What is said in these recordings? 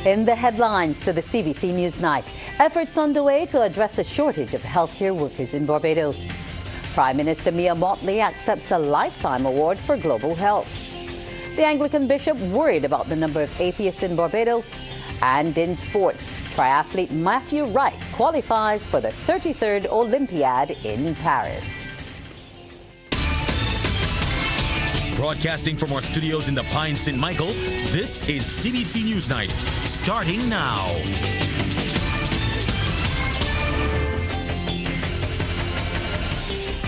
In the headlines to the CBC NewsNight, efforts underway to address a shortage of healthcare workers in Barbados. Prime Minister Mia Mottley accepts a lifetime award for global health. The Anglican bishop worried about the number of atheists in Barbados. And in sports, triathlete Matthew Wright qualifies for the 33rd Olympiad in Paris. Broadcasting from our studios in the Pine St. Michael, this is CBC NewsNight, starting now.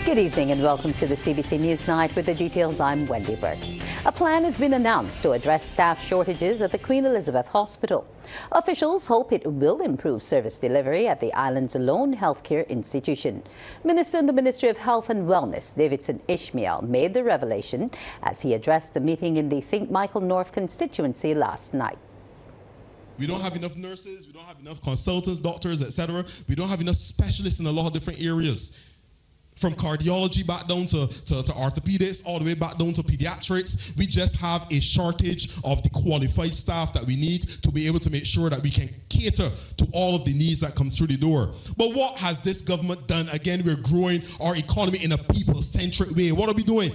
Good evening and welcome to the CBC NewsNight. With the details, I'm Wendy Burke. A plan has been announced to address staff shortages at the Queen Elizabeth Hospital. Officials hope it will improve service delivery at the island's lone healthcare institution. Minister in the Ministry of Health and Wellness, Davidson Ishmael, made the revelation as he addressed the meeting in the St. Michael North constituency last night. We don't have enough nurses, we don't have enough consultants, doctors, etc. We don't have enough specialists in a lot of different areas. From cardiology back down to orthopedics, all the way back down to pediatrics. We just have a shortage of the qualified staff that we need to be able to make sure that we can cater to all of the needs that come through the door. But what has this government done? Again, we're growing our economy in a people-centric way. What are we doing?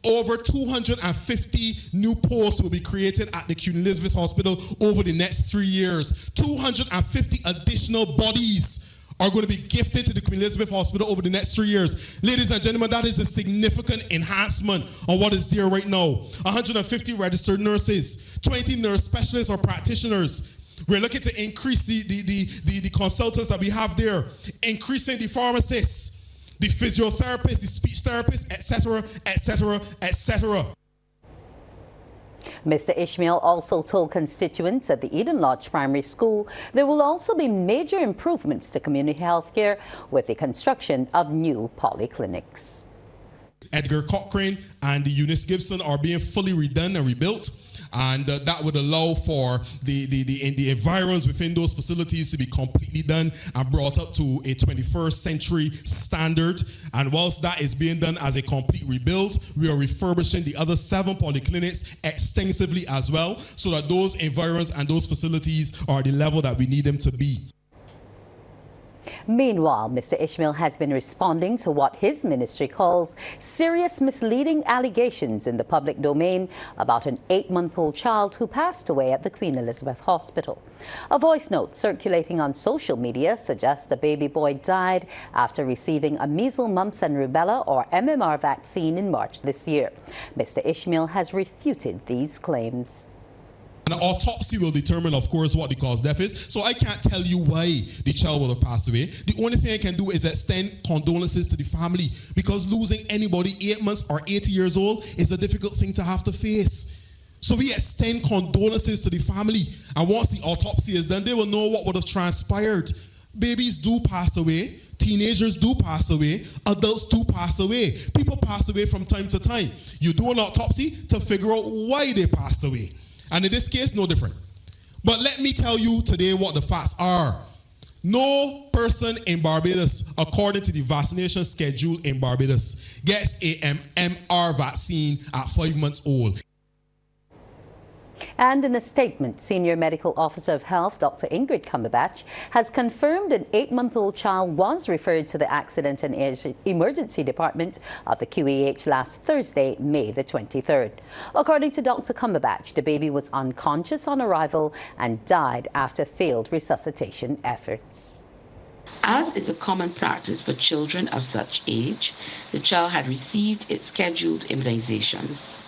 Over 250 new posts will be created at the Queen Elizabeth Hospital over the next 3 years. 250 additional bodies are going to be gifted to the Queen Elizabeth Hospital over the next 3 years. Ladies and gentlemen, that is a significant enhancement on what is there right now. 150 registered nurses, 20 nurse specialists or practitioners. We're looking to increase the consultants that we have there, increasing the pharmacists, the physiotherapists, the speech therapists, etc., etc., etc. Mr. Ishmael also told constituents at the Eden Lodge Primary School there will also be major improvements to community health care with the construction of new polyclinics. Edgar Cochrane and the Eunice Gibson are being fully redone and rebuilt. And that would allow for the environs within those facilities to be completely done and brought up to a 21st century standard. And whilst that is being done as a complete rebuild, we are refurbishing the other 7 polyclinics extensively as well, so that those environs and those facilities are the level that we need them to be. Meanwhile, Mr. Ishmael has been responding to what his ministry calls serious misleading allegations in the public domain about an 8-month-old child who passed away at the Queen Elizabeth Hospital. A voice note circulating on social media suggests the baby boy died after receiving a measles, mumps and rubella or MMR vaccine in March this year. Mr. Ishmael has refuted these claims. An autopsy will determine, of course, what the cause of death is. So I can't tell you why the child would have passed away. The only thing I can do is extend condolences to the family, because losing anybody 8 months or 80 years old is a difficult thing to have to face. So we extend condolences to the family. And once the autopsy is done, they will know what would have transpired. Babies do pass away. Teenagers do pass away. Adults do pass away. People pass away from time to time. You do an autopsy to figure out why they passed away. And in this case, no different. But let me tell you today what the facts are. No person in Barbados, according to the vaccination schedule in Barbados, gets a MMR vaccine at 5 months old. And in a statement, Senior Medical Officer of Health, Dr. Ingrid Cumberbatch, has confirmed an 8-month-old child was referred to the Accident and Emergency Department of the QEH last Thursday, May the 23rd. According to Dr. Cumberbatch, the baby was unconscious on arrival and died after failed resuscitation efforts. As is a common practice for children of such age, the child had received its scheduled immunizations.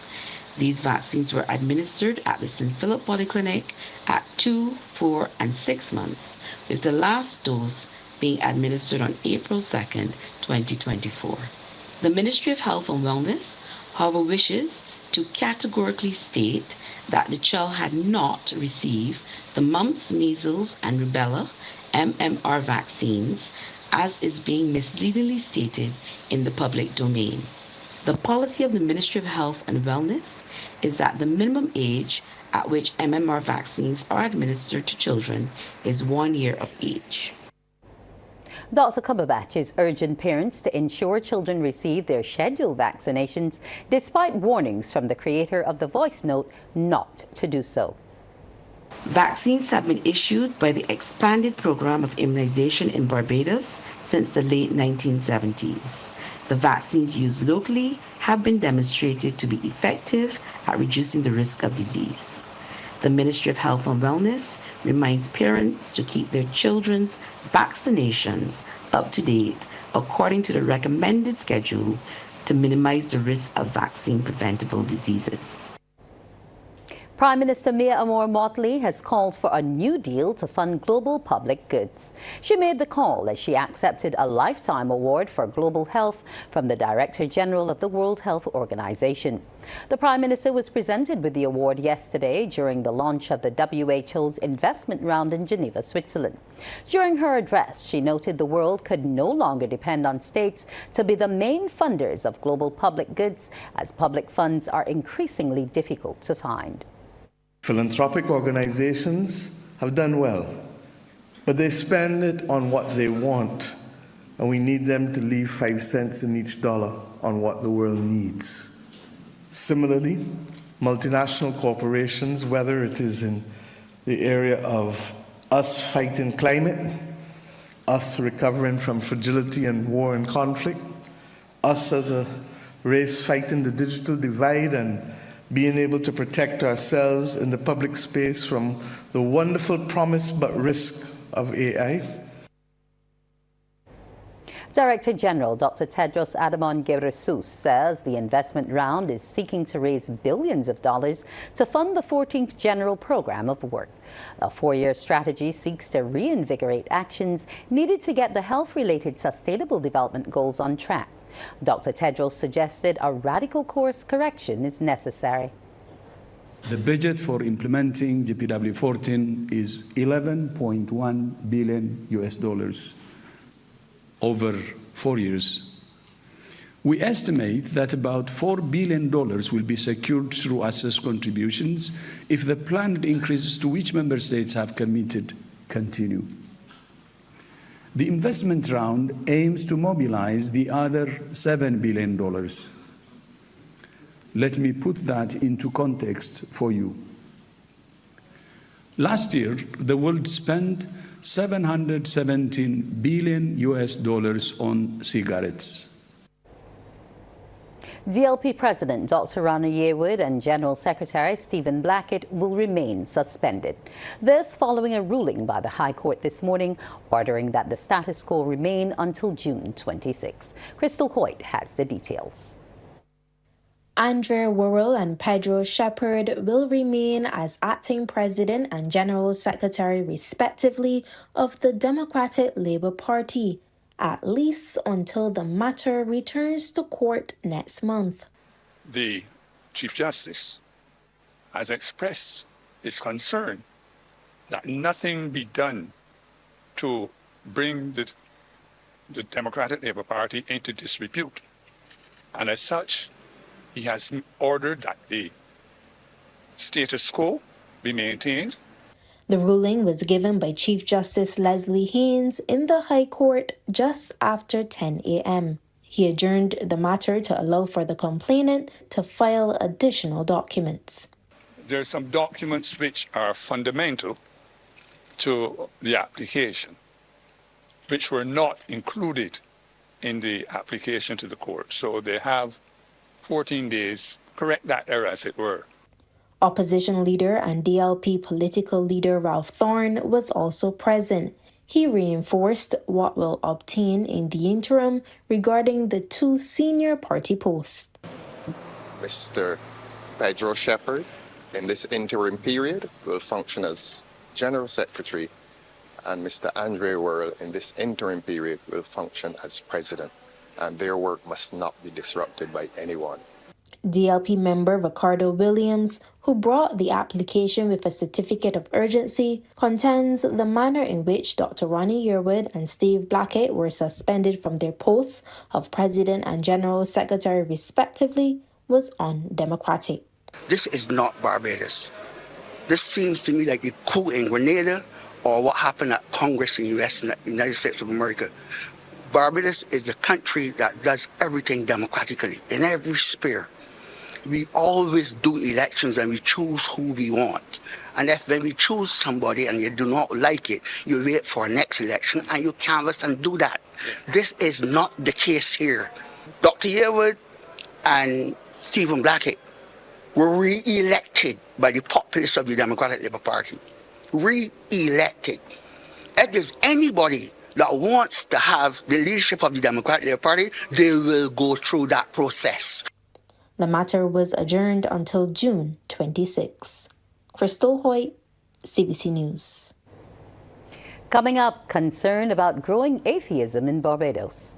These vaccines were administered at the St. Philip Polyclinic at 2, 4, and 6 months, with the last dose being administered on April 2nd, 2024. The Ministry of Health and Wellness, however, wishes to categorically state that the child had not received the mumps, measles, and rubella MMR vaccines, as is being misleadingly stated in the public domain. The policy of the Ministry of Health and Wellness is that the minimum age at which MMR vaccines are administered to children is 1 year of age. Dr. Cumberbatch is urging parents to ensure children receive their scheduled vaccinations despite warnings from the creator of the voice note not to do so. Vaccines have been issued by the expanded program of immunization in Barbados since the late 1970s. The vaccines used locally have been demonstrated to be effective at reducing the risk of disease. The Ministry of Health and Wellness reminds parents to keep their children's vaccinations up to date according to the recommended schedule to minimize the risk of vaccine-preventable diseases. Prime Minister Mia Motley has called for a new deal to fund global public goods. She made the call as she accepted a lifetime award for global health from the Director General of the World Health Organization. The Prime Minister was presented with the award yesterday during the launch of the WHO's investment round in Geneva, Switzerland. During her address, she noted the world could no longer depend on states to be the main funders of global public goods, as public funds are increasingly difficult to find. Philanthropic organizations have done well, but they spend it on what they want, and we need them to leave 5 cents in each dollar on what the world needs. Similarly, multinational corporations, whether it is in the area of us fighting climate, us recovering from fragility and war and conflict, us as a race fighting the digital divide and being able to protect ourselves in the public space from the wonderful promise but risk of AI. Director General Dr. Tedros Adhanom Ghebreyesus says the investment round is seeking to raise billions of dollars to fund the 14th General Program of Work. A 4-year strategy seeks to reinvigorate actions needed to get the health-related sustainable development goals on track. Dr. Tedros suggested a radical course correction is necessary. The budget for implementing GPW 14 is $11.1 billion over 4 years. We estimate that about $4 billion will be secured through assessed contributions if the planned increases to which member states have committed continue. The investment round aims to mobilize the other $7 billion. Let me put that into context for you. Last year, the world spent $717 billion on cigarettes. DLP President Dr. Ronnie Yearwood and General Secretary Stephen Blackett will remain suspended. This following a ruling by the High Court this morning ordering that the status quo remain until June 26. Crystal Hoyt has the details. Andre Worrell and Pedro Shepard will remain as acting president and general secretary, respectively, of the Democratic Labour Party, at least until the matter returns to court next month. The Chief Justice has expressed his concern that nothing be done to bring the Democratic Labour Party into disrepute. And as such, he has ordered that the status quo be maintained. The ruling was given by Chief Justice Leslie Haynes in the High Court just after 10 a.m. He adjourned the matter to allow for the complainant to file additional documents. There are some documents which are fundamental to the application, which were not included in the application to the court. So they have 14 days, correct that error as it were. Opposition leader and DLP political leader Ralph Thorne was also present. He reinforced what will obtain in the interim regarding the 2 senior party posts. Mr. Pedro Shepard, in this interim period, will function as General Secretary, and Mr. Andre Worrell, in this interim period, will function as President, and their work must not be disrupted by anyone. DLP member Ricardo Williams, who brought the application with a certificate of urgency, contends the manner in which Dr. Ronnie Yearwood and Steve Blackett were suspended from their posts of President and General Secretary respectively was undemocratic. This is not Barbados. This seems to me like the coup in Grenada or what happened at Congress in the United States of America. Barbados is a country that does everything democratically in every sphere. we always do elections and we choose who we want. And if when we choose somebody and you do not like it, you wait for next election and you canvass and do that. This is not the case here. Dr. Yearwood and Stephen Blackett were re-elected by the populace of the Democratic Labour Party. Re-elected. If there's anybody that wants to have the leadership of the Democratic Labour Party, they will go through that process. The matter was adjourned until June 26. Crystal Hoyt, CBC News. Coming up, concern about growing atheism in Barbados.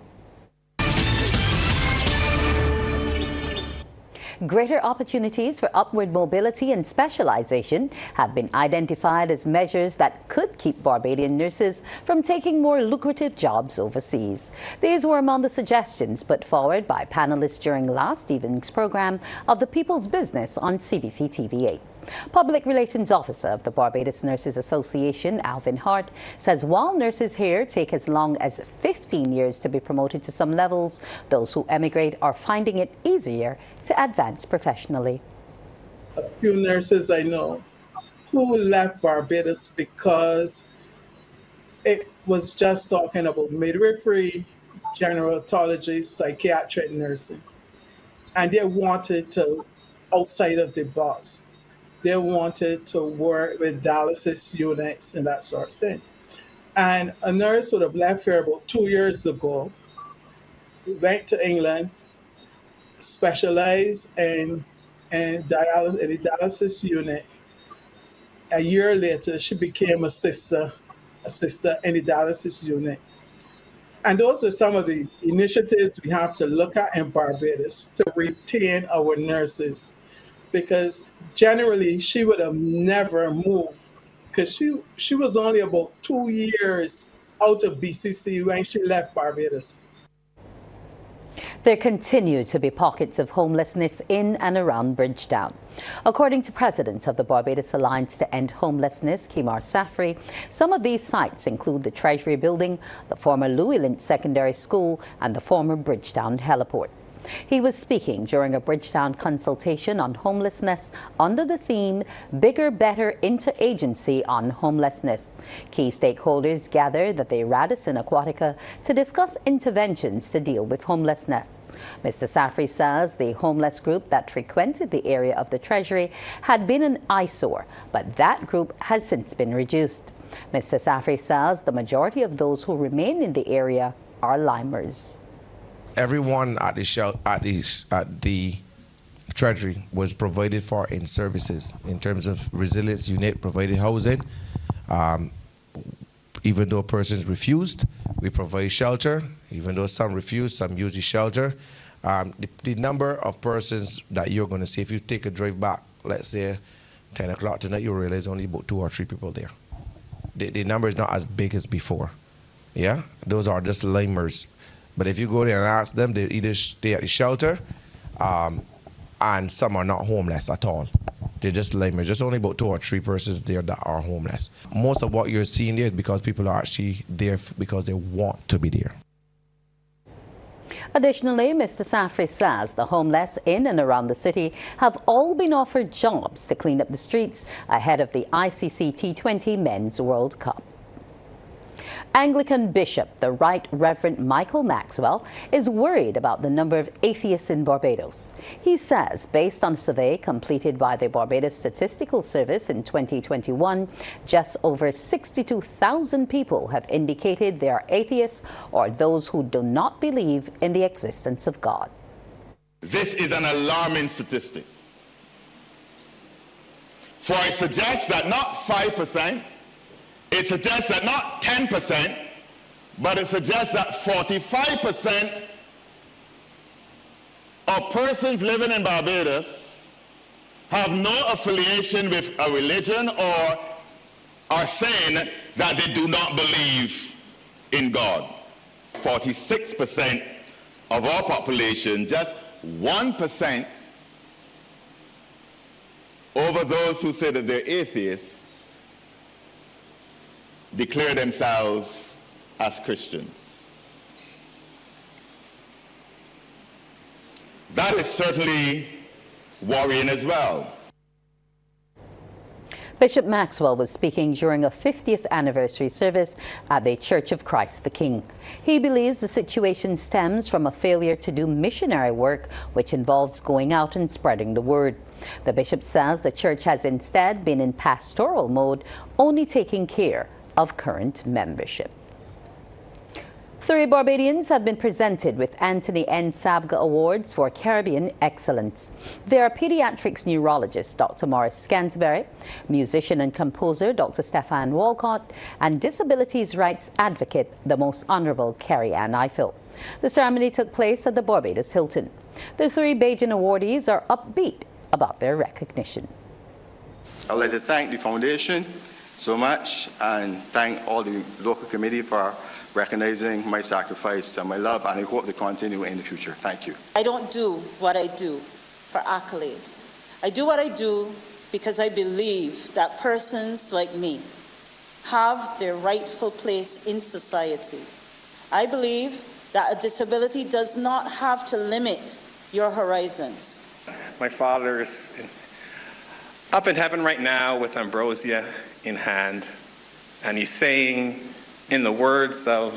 Greater opportunities for upward mobility and specialization have been identified as measures that could keep Barbadian nurses from taking more lucrative jobs overseas. These were among the suggestions put forward by panelists during last evening's program of The People's Business on CBC TV8. Public Relations Officer of the Barbados Nurses Association, Alvin Hart, says while nurses here take as long as 15 years to be promoted to some levels, those who emigrate are finding it easier to advance professionally. A few nurses I know who left Barbados because it was just talking about midwifery, gerontology, psychiatric nursing, and they wanted to outside of the box. They wanted to work with dialysis units and that sort of thing. And a nurse would have left here about 2 years ago, went to England, specialized in the dialysis unit. A year later, she became a sister in the dialysis unit. And those are some of the initiatives we have to look at in Barbados to retain our nurses, because generally she would have never moved, because she was only about 2 years out of BCC when she left Barbados. There continue to be pockets of homelessness in and around Bridgetown. According to President of the Barbados Alliance to End Homelessness, Kimar Safri, some of these sites include the Treasury Building, the former Louis Lynch Secondary School, and the former Bridgetown Heliport. He was speaking during a Bridgetown consultation on homelessness under the theme Bigger, Better Interagency on Homelessness. Key stakeholders gathered at the Radisson Aquatica to discuss interventions to deal with homelessness. Mr. Safri says the homeless group that frequented the area of the Treasury had been an eyesore, but that group has since been reduced. Mr. Safri says the majority of those who remain in the area are limers. Everyone at the Treasury was provided for in services in terms of resilience unit, provided housing. Even though persons refused, we provide shelter. Even though some refused, some use the shelter. The number of persons that you're going to see, if you take a drive back, let's say 10 o'clock tonight, you'll realize only about 2 or 3 people there. The number is not as big as before. Yeah, those are just limers. But if you go there and ask them, they either stay at the shelter, and some are not homeless at all. They're just limers. Just only about 2 or 3 persons there that are homeless. Most of what you're seeing there is because people are actually there because they want to be there. Additionally, Mr. Safri says the homeless in and around the city have all been offered jobs to clean up the streets ahead of the ICC T20 Men's World Cup. Anglican Bishop, the Right Reverend Michael Maxwell, is worried about the number of atheists in Barbados. He says, based on a survey completed by the Barbados Statistical Service in 2021, just over 62,000 people have indicated they are atheists or those who do not believe in the existence of God. This is an alarming statistic. For it suggests that not 5%, it suggests that not 10%, but it suggests that 45% of persons living in Barbados have no affiliation with a religion or are saying that they do not believe in God. 46% of our population, just 1% over those who say that they're atheists, declare themselves as Christians. That is certainly worrying as well. Bishop Maxwell was speaking during a 50th anniversary service at the Church of Christ the King. He believes the situation stems from a failure to do missionary work, which involves going out and spreading the word. The bishop says the church has instead been in pastoral mode, only taking care of current membership. 3 Barbadians have been presented with Anthony N. Sabga Awards for Caribbean Excellence. They are pediatrics neurologist Dr. Morris Scansbury, musician and composer Dr. Stefan Walcott, and disabilities rights advocate the Most Honorable Carrie Ann Eiffel. The ceremony took place at the Barbados Hilton. The 3 Bajan awardees are upbeat about their recognition. I'd like to thank the foundation so much and thank all the local committee for recognizing my sacrifice and my love, and I hope to continue in the future. Thank you. I don't do what I do for accolades. I do what I do because I believe that persons like me have their rightful place in society. I believe that a disability does not have to limit your horizons. My father is up in heaven right now with ambrosia in hand, and he's saying, in the words of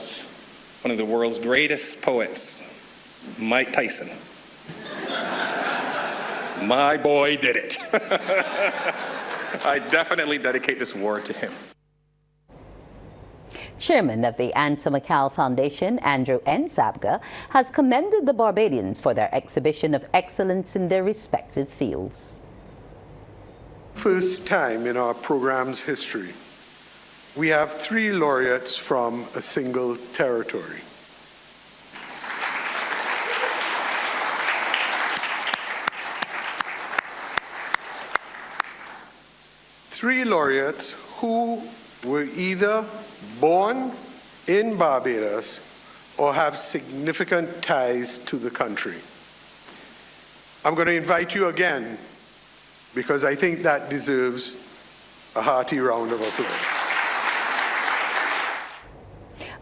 one of the world's greatest poets, Mike Tyson, my boy did it. I definitely dedicate this award to him. Chairman of the Ansa McCall Foundation, Andrew N. Sabga, has commended the Barbadians for their exhibition of excellence in their respective fields. First time in our program's history, we have 3 laureates from a single territory. Three laureates who were either born in Barbados or have significant ties to the country. I'm going to invite you again because I think that deserves a hearty round of applause.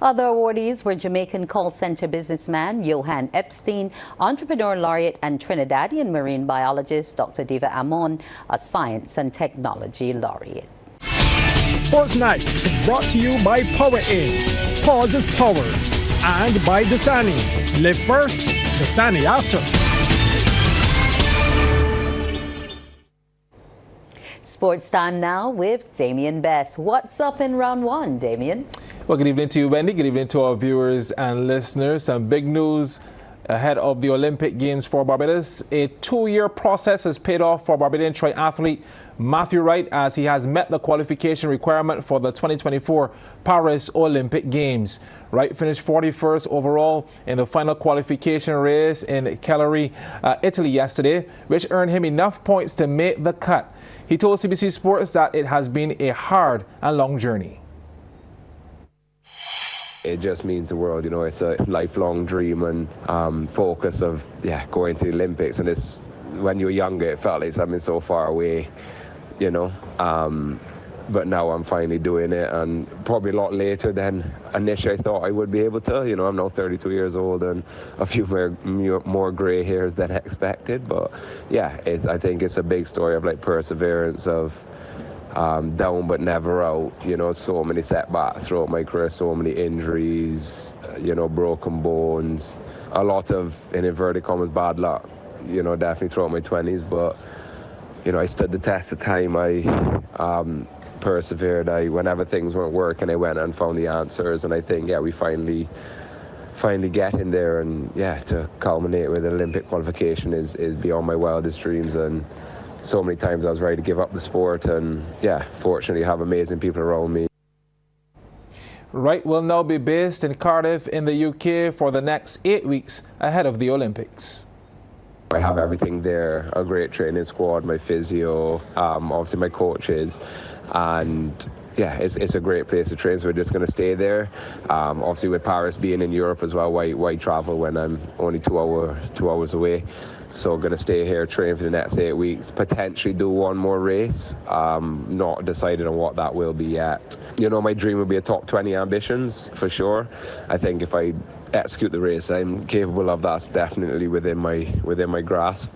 Other awardees were Jamaican call center businessman Johan Epstein, entrepreneur laureate and Trinidadian marine biologist Dr. Diva Amon, a science and technology laureate. Sports Night is brought to you by Power Aid, Pause is Power, and by Dasani. Live first, Dasani after. Sports time now with Damien Bess. What's up in round 1, Damien? Well, good evening to you, Wendy. Good evening to our viewers and listeners. Some big news ahead of the Olympic Games for Barbados. A 2-year process has paid off for Barbadian triathlete Matthew Wright, as he has met the qualification requirement for the 2024 Paris Olympic Games. Wright finished 41st overall in the final qualification race in Cagliari, Italy yesterday, which earned him enough points to make the cut. He told CBC Sports that it has been a hard and long journey. It just means the world, you know. It's a lifelong dream and focus of going to the Olympics. And it's, when you were younger, it felt like something so far away, you know. But now I'm finally doing it, and probably a lot later than initially I thought I would be able to. You know, I'm now 32 years old and a few more gray hairs than expected. But yeah, I think it's a big story of like perseverance, of down but never out, you know. So many setbacks throughout my career, so many injuries, you know, broken bones, a lot of, in inverted commas, bad luck, you know, definitely throughout my 20s. But, you know, I stood the test of time. I persevered. Whenever things weren't working, I went and found the answers. And I think, we finally get in there, and to culminate with an Olympic qualification is beyond my wildest dreams. And so many times I was ready to give up the sport, and fortunately have amazing people around me. Wright will now be based in Cardiff in the UK for the next 8 weeks ahead of the Olympics. I have everything there, a great training squad, my physio, obviously my coaches, and it's a great place to train, so we're just going to stay there. Obviously with Paris being in Europe as well, why travel when I'm only 2 hours away? So going to stay here, train for the next 8 weeks, potentially do one more race. Not decided on what that will be yet. You know, my dream would be a top 20 ambitions for sure. I think if I execute the race. I'm capable of that. It's definitely within my grasp.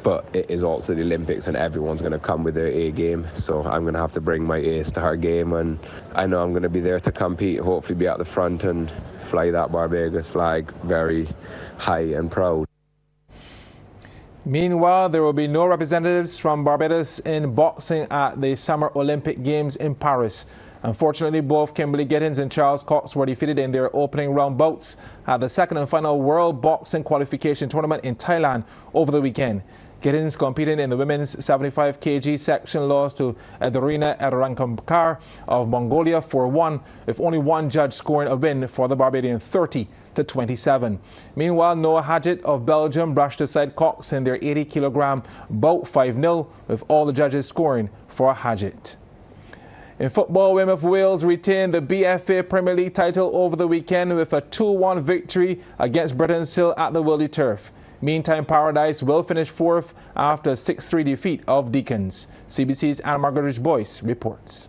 But it is also the Olympics, and everyone's going to come with their A game. So I'm going to have to bring my A-star game, and I know I'm going to be there to compete, hopefully be at the front and fly that Barbados flag very high and proud. Meanwhile, there will be no representatives from Barbados in boxing at the Summer Olympic Games in Paris. Unfortunately, both Kimberly Gittins and Charles Cox were defeated in their opening round bouts at the second and final World Boxing Qualification Tournament in Thailand over the weekend. Gittins, competing in the women's 75 kg section, lost to Edorina Erangkamkar of Mongolia 4-1, with only one judge scoring a win for the Barbadian 30-27. Meanwhile, Noah Hadjit of Belgium brushed aside Cox in their 80 kg bout 5-0, with all the judges scoring for Hadjit. In football, Weymouth Wales retained the BFA Premier League title over the weekend with a 2-1 victory against Britons Hill at the Wildy Turf. Meantime, Paradise will finish fourth after a 6-3 defeat of Deacons. CBC's Anna Margaret Boyce reports.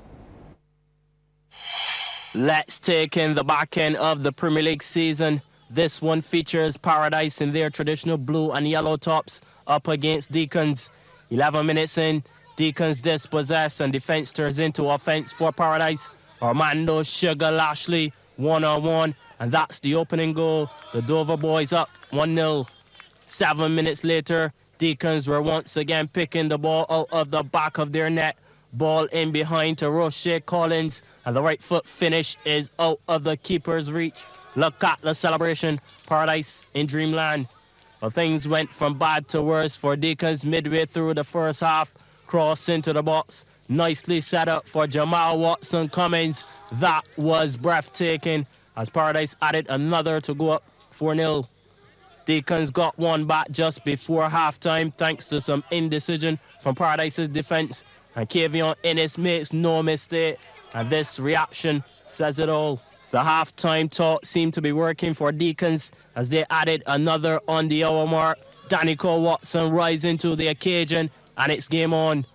Let's take in the back end of the Premier League season. This one features Paradise in their traditional blue and yellow tops up against Deacons. 11 minutes in, Deacons dispossess and defense turns into offense for Paradise. Armando Sugar Lashley one-on-one, and that's the opening goal. The Dover boys up 1-0. 7 minutes later, Deacons were once again picking the ball out of the back of their net. Ball in behind to Roche Collins, and the right foot finish is out of the keeper's reach. Look at the celebration. Paradise in dreamland. Well, things went from bad to worse for Deacons midway through the first half. Cross into the box. Nicely set up for Jamal Watson Cummins. That was breathtaking as Paradise added another to go up 4-0. Deacons got one back just before halftime thanks to some indecision from Paradise's defense. And Kavion Innes makes no mistake. And this reaction says it all. The halftime talk seemed to be working for Deacons as they added another on the hour mark. Danico Watson rising to the occasion, and it's game on.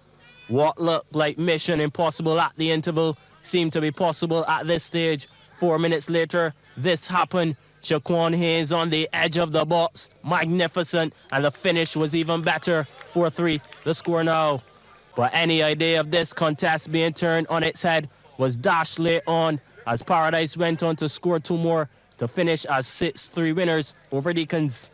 What looked like mission impossible at the interval seemed to be possible at this stage. 4 minutes later, this happened. Shaquan Hayes on the edge of the box. Magnificent. And the finish was even better. 4-3, the score now. But any idea of this contest being turned on its head was dashed late on as Paradise went on to score two more to finish as 6-3 winners over Deacons.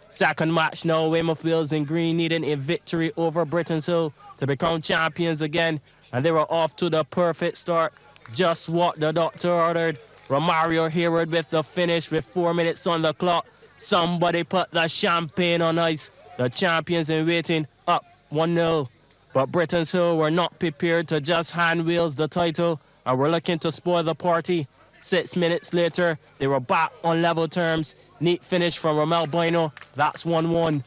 Second match now, Weymouth Wales in green needing a victory over Britons Hill to become champions again. And they were off to the perfect start. Just what the doctor ordered. Romario Hayward with the finish with 4 minutes on the clock. Somebody put the champagne on ice. The champions in waiting up 1-0. But Britons Hill were not prepared to just hand Wales the title and were looking to spoil the party. 6 minutes later, they were back on level terms. Neat finish from Romel Bueno. That's 1-1.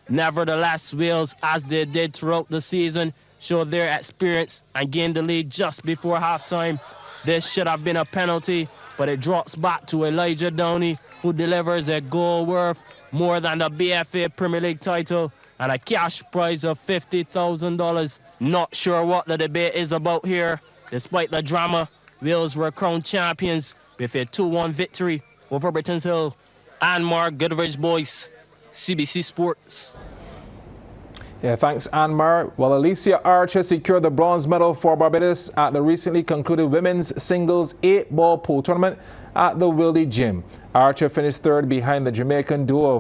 Nevertheless, Wales, as they did throughout the season, showed their experience and gained the lead just before halftime. This should have been a penalty, but it drops back to Elijah Downey, who delivers a goal worth more than the BFA Premier League title and a cash prize of $50,000. Not sure what the debate is about here. Despite the drama, Wales were crowned champions with a 2-1 victory over Britons Hill. And Mark Goodrich Boyce, CBC Sports. Yeah, thanks, Anmar. Well, Alicia Archer secured the bronze medal for Barbados at the recently concluded women's singles 8-ball pool tournament at the Wildy Gym. Archer finished third behind the Jamaican duo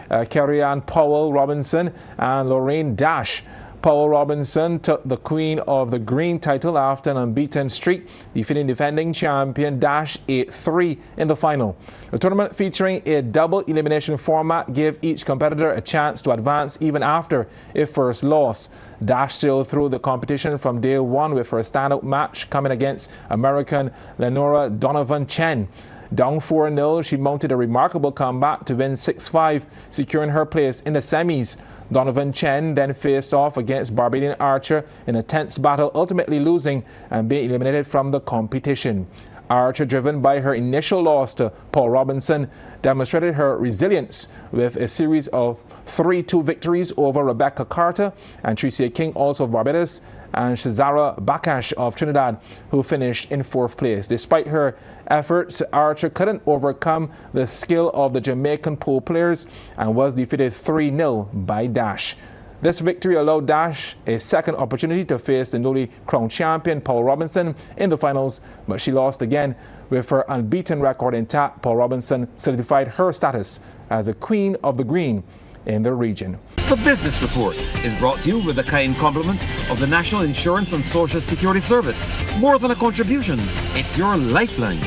of Carrie-Ann Powell Robinson and Lorraine Dash. Powell Robinson took the Queen of the Green title after an unbeaten streak, defeating defending champion Dash 8-3 in the final. The tournament, featuring a double elimination format, gave each competitor a chance to advance even after a first loss. Dash sailed through the competition from day one with her standout match coming against American Lenora Donovan Chen. Down 4-0, she mounted a remarkable comeback to win 6-5, securing her place in the semis. Donovan Chen then faced off against Barbadian Archer in a tense battle, ultimately losing and being eliminated from the competition. Archer, driven by her initial loss to Paul Robinson, demonstrated her resilience with a series of 3-2 victories over Rebecca Carter and Tricia King, also of Barbados, and Shazara Bakash of Trinidad, who finished in 4th place. Despite her efforts, Archer couldn't overcome the skill of the Jamaican pool players and was defeated 3-0 by Dash. This victory allowed Dash a second opportunity to face the newly crowned champion Paul Robinson in the finals, but she lost again. With her unbeaten record intact, Paul Robinson solidified her status as the Queen of the Green in the region. The Business Report is brought to you with the kind compliments of the National Insurance and Social Security Service. More than a contribution, it's your lifeline.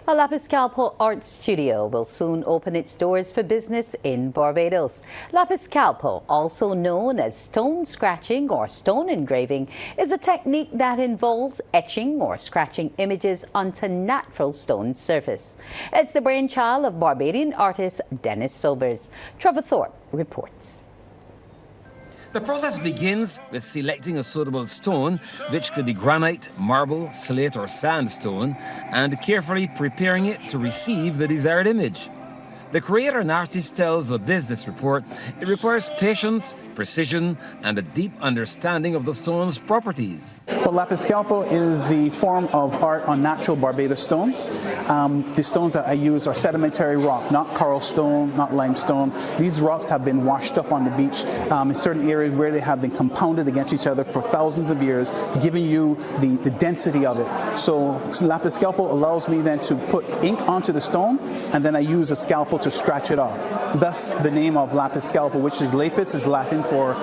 A Lapiscalpo art studio will soon open its doors for business in Barbados. Lapiscalpo, also known as stone scratching or stone engraving, is a technique that involves etching or scratching images onto natural stone surface. It's the brainchild of Barbadian artist Dennis Sobers. Trevor Thorpe reports. The process begins with selecting a suitable stone, which could be granite, marble, slate or sandstone, and carefully preparing it to receive the desired image. The creator and artist tells the Business Report it requires patience, precision, and a deep understanding of the stone's properties. Well, Lapiscalpo is the form of art on natural Barbados stones. The stones that I use are sedimentary rock, not coral stone, not limestone. These rocks have been washed up on the beach in certain areas where they have been compounded against each other for thousands of years, giving you the density of it. So Lapiscalpo allows me then to put ink onto the stone, and then I use a scalpel to scratch it off. Thus the name of Lapiscalpo, which is lapis is Latin for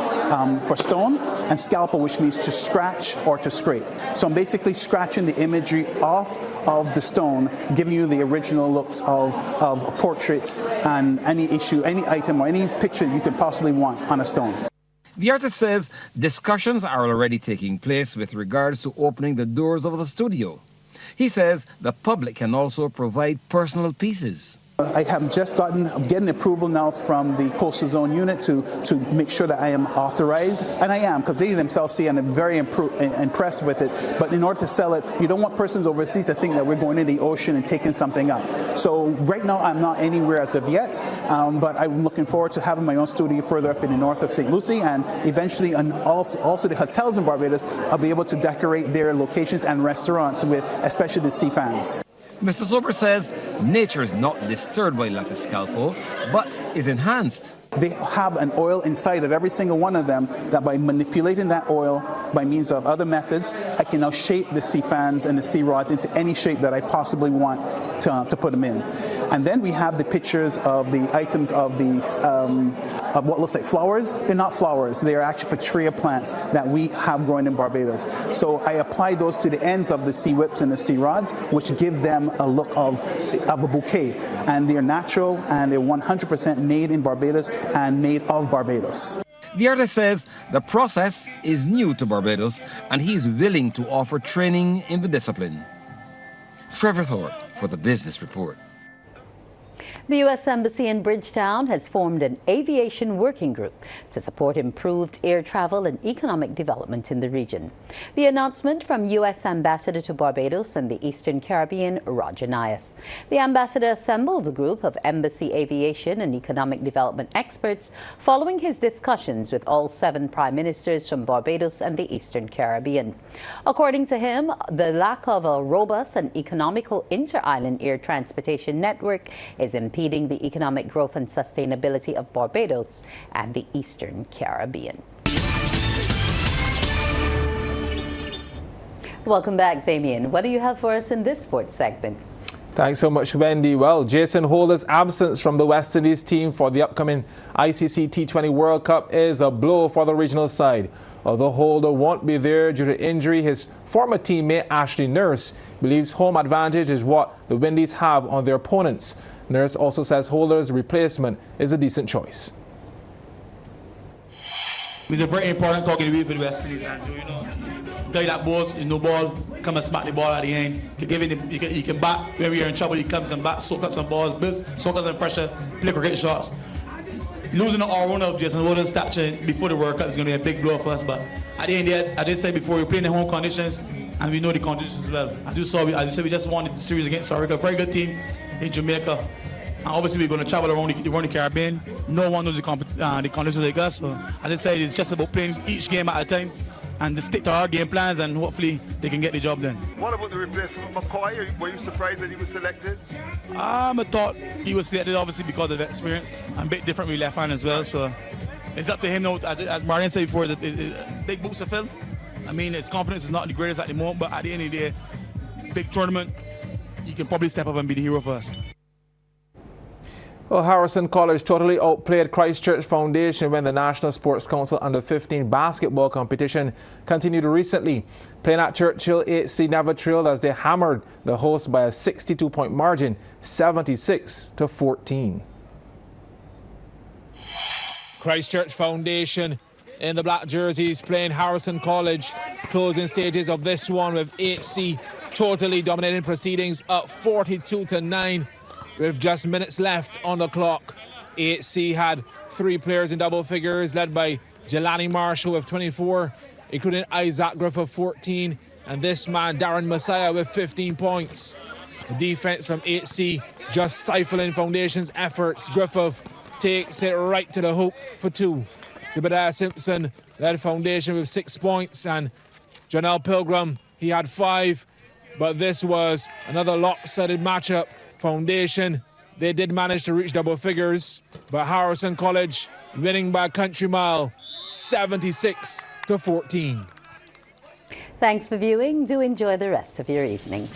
stone, and scalpel, which means to scratch or to scrape. So I'm basically scratching the imagery off of the stone, giving you the original looks of portraits and any issue, any item or any picture you could possibly want on a stone. The artist says discussions are already taking place with regards to opening the doors of the studio. He says the public can also provide personal pieces. I have just I'm getting approval now from the Coastal Zone unit to make sure that I am authorized, and I am, because they themselves see and I'm very impressed with it. But in order to sell it, you don't want persons overseas to think that we're going into the ocean and taking something up. So right now I'm not anywhere as of yet, but I'm looking forward to having my own studio further up in the north of St. Lucie, and eventually also the hotels in Barbados. I'll be able to decorate their locations and restaurants with especially the sea fans. Mr. Sober says nature is not disturbed by Lapiscalpo, but is enhanced. They have an oil inside of every single one of them that by manipulating that oil by means of other methods, I can now shape the sea fans and the sea rods into any shape that I possibly want to put them in. And then we have the pictures of the items of of what looks like flowers. They're not flowers. They're actually patria plants that we have growing in Barbados. So I apply those to the ends of the sea whips and the sea rods, which give them a look of a bouquet. And they're natural, and they're 100% made in Barbados and made of Barbados. The artist says the process is new to Barbados, and he's willing to offer training in the discipline. Trevor Thorpe for the Business Report. The U.S. Embassy in Bridgetown has formed an aviation working group to support improved air travel and economic development in the region. The announcement from U.S. Ambassador to Barbados and the Eastern Caribbean, Roger Nias. The ambassador assembled a group of embassy aviation and economic development experts following his discussions with all 7 prime ministers from Barbados and the Eastern Caribbean. According to him, the lack of a robust and economical inter-island air transportation network is impeding the economic growth and sustainability of Barbados and the Eastern Caribbean. Welcome back, Damien. What do you have for us in this sports segment? Thanks so much, Wendy. Well, Jason Holder's absence from the West Indies team for the upcoming ICC T20 World Cup is a blow for the regional side. Although Holder won't be there due to injury, his former teammate Ashley Nurse believes home advantage is what the Windies have on their opponents. Nurse also says Holder's replacement is a decent choice. It's a very important talking to for the West Indies, Andrew. You know, guy that balls, no ball, come and smack the ball at the end. You can bat when we're in trouble. He comes and bat, soak up some balls, soak up some pressure, play great shots. Losing the all-round of Jason Holder's stature before the World Cup is going to be a big blow for us. But at the end, I did say before, we're playing in home conditions, and we know the conditions as well. As you said, we just won the series against South Africa, a very good team in Jamaica. And obviously, we're going to travel around the Caribbean. No one knows the conditions like us. So, as I said, it's just about playing each game at a time and to stick to our game plans, and hopefully they can get the job done. What about the replacement of McCoy? Were you surprised that he was selected? I thought he was selected obviously because of the experience. I'm a bit different with left hand as well, so it's up to him now. As Marian said before, it's big boots to fill. I mean, his confidence is not the greatest at the moment, but at the end of the day, big tournament, you can probably step up and be the hero for us. Well, Harrison College totally outplayed Christchurch Foundation when the National Sports Council Under-15 basketball competition continued recently. Playing at Churchill, 8C never trailed as they hammered the hosts by a 62-point margin, 76-14. Christchurch Foundation in the black jerseys playing Harrison College. Closing stages of this one with 8C totally dominating proceedings, up 42-9. With just minutes left on the clock. 8C had 3 players in double figures, led by Jelani Marshall with 24, including Isaac Griffith 14, and this man Darren Messiah with 15 points. The defense from 8C just stifling Foundation's efforts. Griffith takes it right to the hoop for 2. Zebediah Simpson led Foundation with 6 points, and Janelle Pilgrim, he had 5, but this was another lopsided matchup. Foundation, they did manage to reach double figures, but Harrison College winning by a country mile, 76-14. Thanks for viewing. Do enjoy the rest of your evening.